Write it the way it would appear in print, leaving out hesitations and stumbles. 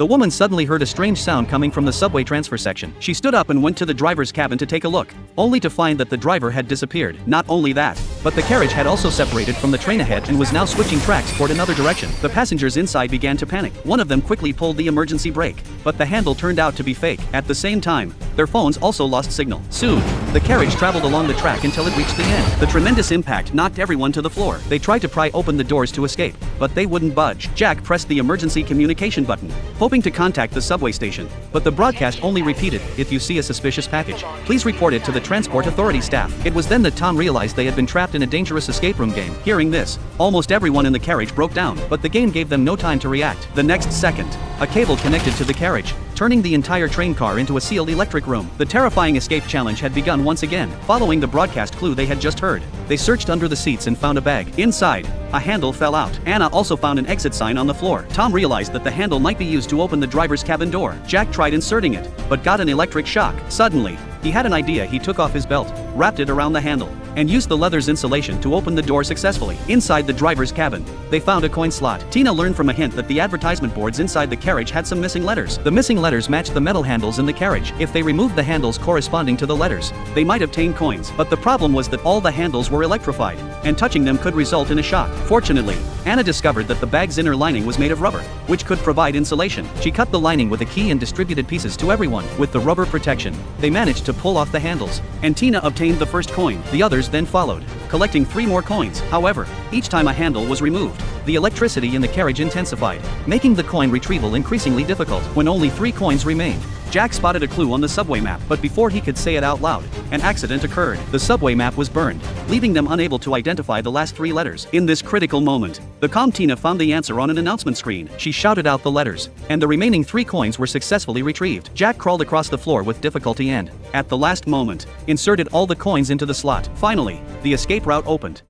The woman suddenly heard a strange sound coming from the subway transfer section. She stood up and went to the driver's cabin to take a look, only to find that the driver had disappeared. Not only that, but the carriage had also separated from the train ahead and was now switching tracks toward another direction. The passengers inside began to panic. One of them quickly pulled the emergency brake, but the handle turned out to be fake. At the same time, their phones also lost signal. Soon, the carriage traveled along the track until it reached the end. The tremendous impact knocked everyone to the floor. They tried to pry open the doors to escape, but they wouldn't budge. Jack pressed the emergency communication button, hoping to contact the subway station, but the broadcast only repeated, "If you see a suspicious package, please report it to the transport authority staff." It was then that Tom realized they had been trapped in a dangerous escape room game. Hearing this, almost everyone in the carriage broke down, but the game gave them no time to react. The next second, a cable connected to the carriage, turning the entire train car into a sealed electric room. The terrifying escape challenge had begun once again. Following the broadcast clue they had just heard, they searched under the seats and found a bag. Inside, a handle fell out. Anna also found an exit sign on the floor. Tom realized that the handle might be used to open the driver's cabin door. Jack tried inserting it, but got an electric shock. Suddenly, he had an idea. He took off his belt, wrapped it around the handle, and used the leather's insulation to open the door successfully. Inside the driver's cabin, they found a coin slot. Tina learned from a hint that the advertisement boards inside the carriage had some missing letters. The missing letters matched the metal handles in the carriage. If they removed the handles corresponding to the letters, they might obtain coins. But the problem was that all the handles were electrified, and touching them could result in a shock. Fortunately, Anna discovered that the bag's inner lining was made of rubber, which could provide insulation. She cut the lining with a key and distributed pieces to everyone. With the rubber protection, they managed to pull off the handles, and Tina obtained the first coin. The others then followed, collecting 3 more coins. However, each time a handle was removed, the electricity in the carriage intensified, making the coin retrieval increasingly difficult. When only 3 coins remained, Jack spotted a clue on the subway map, but before he could say it out loud, an accident occurred. The subway map was burned, leaving them unable to identify the last 3 letters. In this critical moment, the calm Tina found the answer on an announcement screen. She shouted out the letters, and the remaining 3 coins were successfully retrieved. Jack crawled across the floor with difficulty and, at the last moment, inserted all the coins into the slot. Finally, the escape route opened.